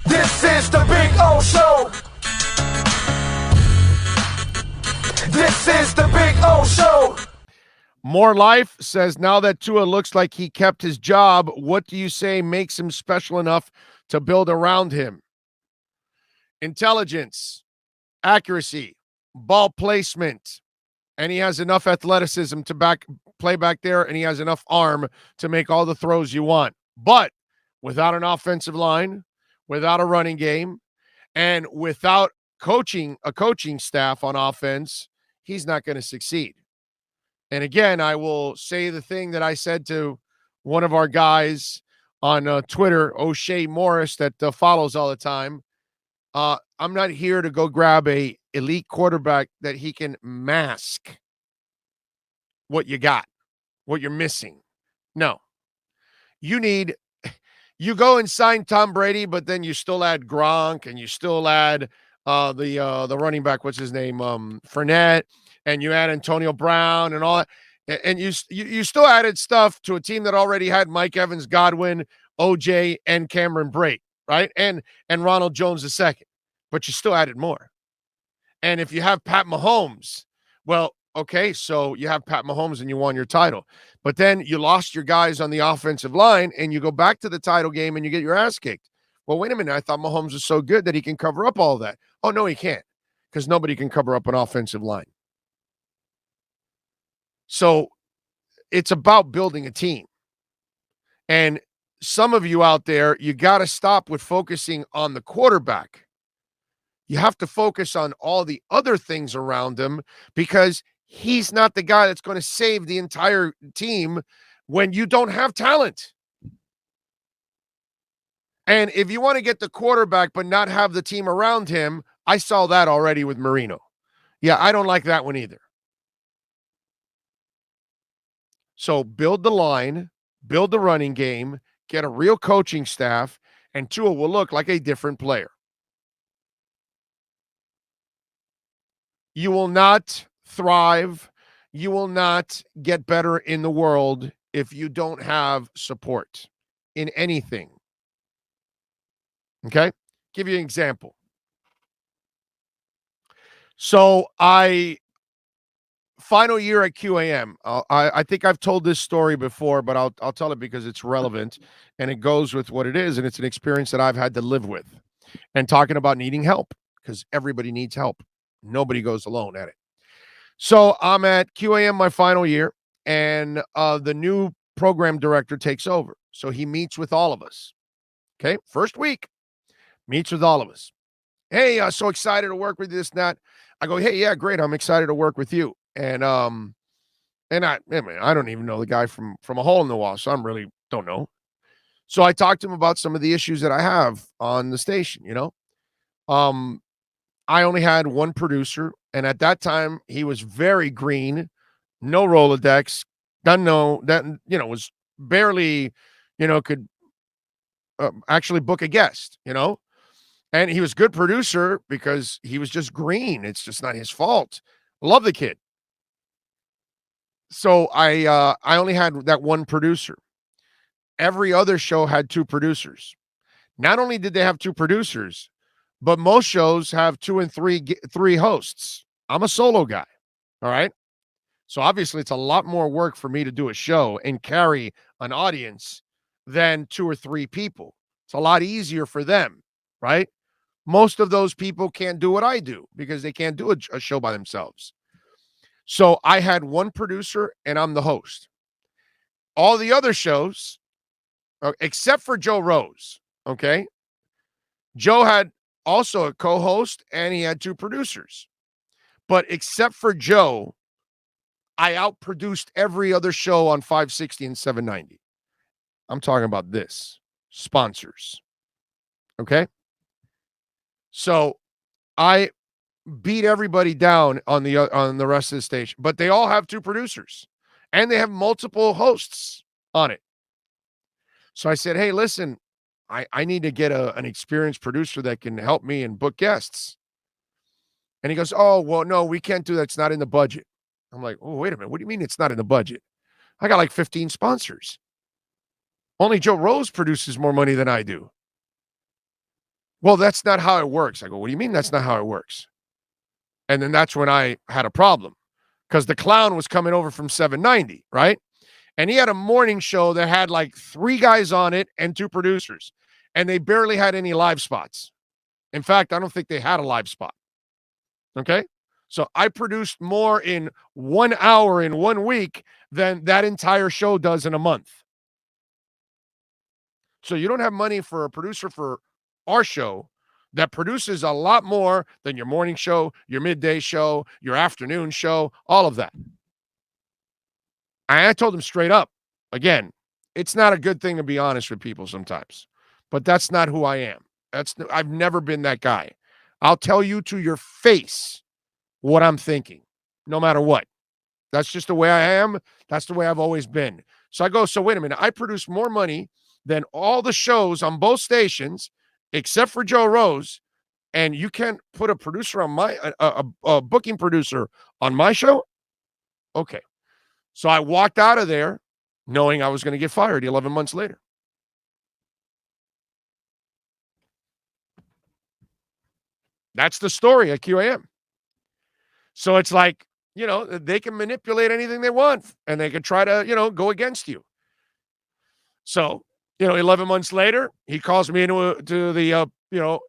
This is the Big O Show. This is the Big O Show. More Life says, now that Tua looks like he kept his job, what do you say makes him special enough to build around him? Intelligence, accuracy, ball placement, and he has enough athleticism to play back there, and he has enough arm to make all the throws you want. But without an offensive line, without a running game, and without a coaching staff on offense, he's not going to succeed. And again, I will say the thing that I said to one of our guys on Twitter, O'Shea Morris, that follows all the time. I'm not here to go grab a elite quarterback that he can mask what you got, what you're missing. No. You go and sign Tom Brady, but then you still add Gronk and you still add the running back, what's his name, Fournette, and you add Antonio Brown and all that. And you still added stuff to a team that already had Mike Evans, Godwin, OJ, and Cameron Brate, right? And Ronald Jones II. But you still added more. And if you have Pat Mahomes, well, okay, so you have Pat Mahomes and you won your title. But then you lost your guys on the offensive line and you go back to the title game and you get your ass kicked. Well, wait a minute. I thought Mahomes was so good that he can cover up all that. Oh, no, he can't, because nobody can cover up an offensive line. So it's about building a team. And some of you out there, you got to stop with focusing on the quarterback. You have to focus on all the other things around him, because he's not the guy that's going to save the entire team when you don't have talent. And if you want to get the quarterback but not have the team around him, I saw that already with Marino. Yeah, I don't like that one either. So build the line, build the running game, get a real coaching staff, and Tua will look like a different player. You will not thrive. You will not get better in the world if you don't have support in anything. Okay? Give you an example. So final year at QAM, I think I've told this story before, but I'll tell it because it's relevant and it goes with what it is, and it's an experience that I've had to live with. And talking about needing help, because everybody needs help. Nobody goes alone at it. So I'm at QAM my final year, and the new program director takes over. So he meets with all of us. Okay, first week, meets with all of us. Hey, so excited to work with this and that. I go, hey, yeah, great. I'm excited to work with you. And I don't even know the guy from a hole in the wall, so I really don't know. So I talked to him about some of the issues that I have on the station, you know. I only had one producer, and at that time he was very green, no Rolodex, was barely, could actually book a guest, and he was a good producer because he was just green. It's just not his fault. Love the kid. So I only had that one producer. Every other show had two producers. Not only did they have two producers, but most shows have 2 and 3 hosts. I'm a solo guy. All right. So obviously it's a lot more work for me to do a show and carry an audience than 2 or 3 people. It's a lot easier for them, right? Most of those people can't do what I do because they can't do a show by themselves. So I had one producer and I'm the host. All the other shows, except for Joe Rose, okay? Joe had also a co-host and he had 2 producers. But except for Joe, I outproduced every other show on 560 and 790. I'm talking about this. Sponsors. Okay? So I beat everybody down on the rest of the station, but they all have 2 producers and they have multiple hosts on it. So I said, hey, listen, I need to get an experienced producer that can help me and book guests. And he goes, oh, well, no, we can't do that. It's not in the budget. I'm like, oh, wait a minute. What do you mean it's not in the budget? I got like 15 sponsors. Only Joe Rose produces more money than I do. Well, that's not how it works. I go, what do you mean that's not how it works? And then that's when I had a problem because the clown was coming over from 790, right? And he had a morning show that had like 3 guys on it and 2 producers, and they barely had any live spots. In fact, I don't think they had a live spot. Okay. So I produced more in 1 hour in 1 week than that entire show does in a month. So you don't have money for a producer for our show that produces a lot more than your morning show, your midday show, your afternoon show, all of that. I told him straight up, again, it's not a good thing to be honest with people sometimes, but that's not who I am. I've never been that guy. I'll tell you to your face what I'm thinking, no matter what. That's just the way I am. That's the way I've always been. So I go, so wait a minute. I produce more money than all the shows on both stations, except for Joe Rose, and you can't put a producer on a booking producer on my show? Okay. So I walked out of there knowing I was going to get fired 11 months later. That's the story at QAM. So it's like, they can manipulate anything they want and they can try to, go against you. So, 11 months later, he calls me to the,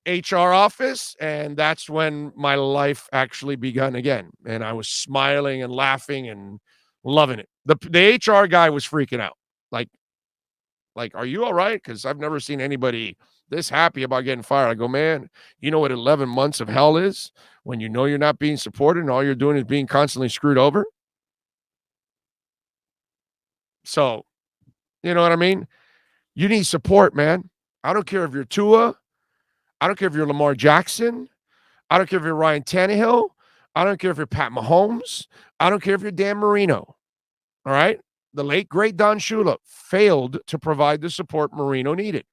HR office, and that's when my life actually begun again. And I was smiling and laughing and loving it. The HR guy was freaking out. Like, are you all right? Because I've never seen anybody this happy about getting fired. I go, man, you know what 11 months of hell is when you know you're not being supported and all you're doing is being constantly screwed over? So, you know what I mean? You need support, man. I don't care if you're Tua. I don't care if you're Lamar Jackson. I don't care if you're Ryan Tannehill. I don't care if you're Pat Mahomes. I don't care if you're Dan Marino. All right? The late, great Don Shula failed to provide the support Marino needed.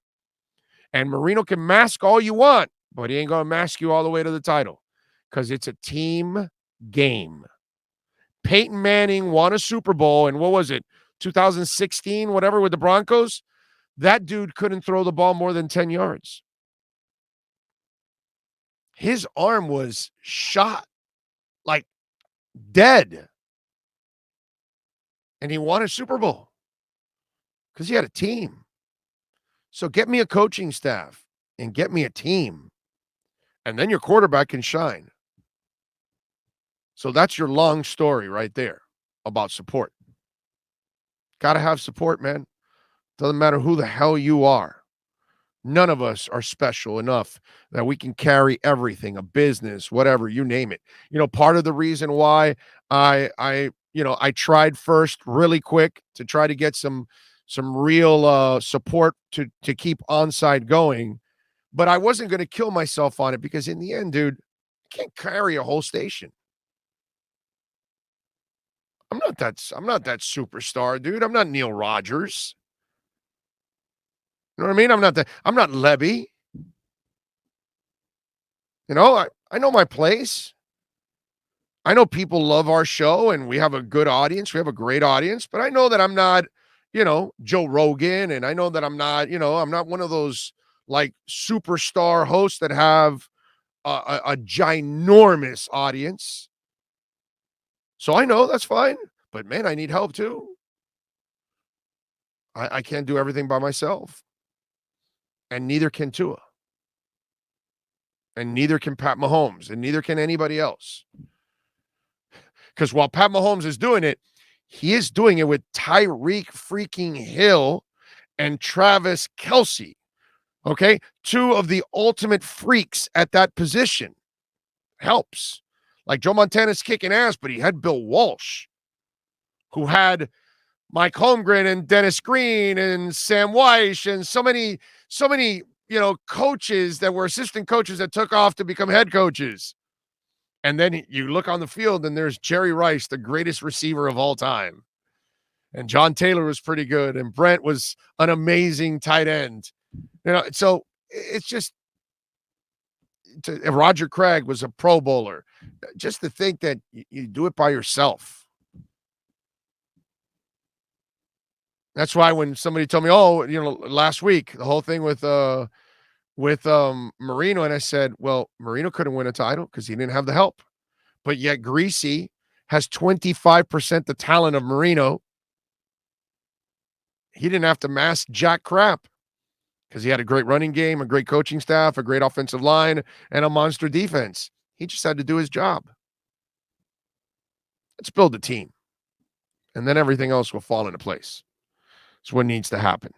And Marino can mask all you want, but he ain't going to mask you all the way to the title because it's a team game. Peyton Manning won a Super Bowl, and what was it, 2016, whatever, with the Broncos? That dude couldn't throw the ball more than 10 yards. His arm was shot, like dead. And he won a Super Bowl because he had a team. So get me a coaching staff and get me a team, and then your quarterback can shine. So that's your long story right there about support. Got to have support, man. Doesn't matter who the hell you are. None of us are special enough that we can carry everything, a business, whatever, you name it. Part of the reason why I tried first really quick to try to get some real support to keep Onside going, but I wasn't going to kill myself on it because in the end, dude, I can't carry a whole station. I'm not that superstar, dude. I'm not Neil Rogers. You know what I mean? I'm not Levy. I know my place. I know people love our show and we have a good audience. We have a great audience, but I know that I'm not, Joe Rogan, and I know that I'm not, I'm not one of those like superstar hosts that have a ginormous audience. So I know that's fine, but man, I need help too. I can't do everything by myself. And neither can Tua. And neither can Pat Mahomes. And neither can anybody else. Because while Pat Mahomes is doing it, he is doing it with Tyreek freaking Hill and Travis Kelce. Okay? 2 of the ultimate freaks at that position. Helps. Like Joe Montana's kicking ass, but he had Bill Walsh, who had Mike Holmgren and Dennis Green and Sam Weish and so many, coaches that were assistant coaches that took off to become head coaches. And then you look on the field and there's Jerry Rice, the greatest receiver of all time. And John Taylor was pretty good. And Brent was an amazing tight end. So it's just, Roger Craig was a Pro Bowler. Just to think that you do it by yourself. That's why when somebody told me, last week, the whole thing with with Marino, and I said, well, Marino couldn't win a title because he didn't have the help. But yet Greasy has 25% the talent of Marino. He didn't have to mask jack crap because he had a great running game, a great coaching staff, a great offensive line, and a monster defense. He just had to do his job. Let's build a team. And then everything else will fall into place. It's what needs to happen.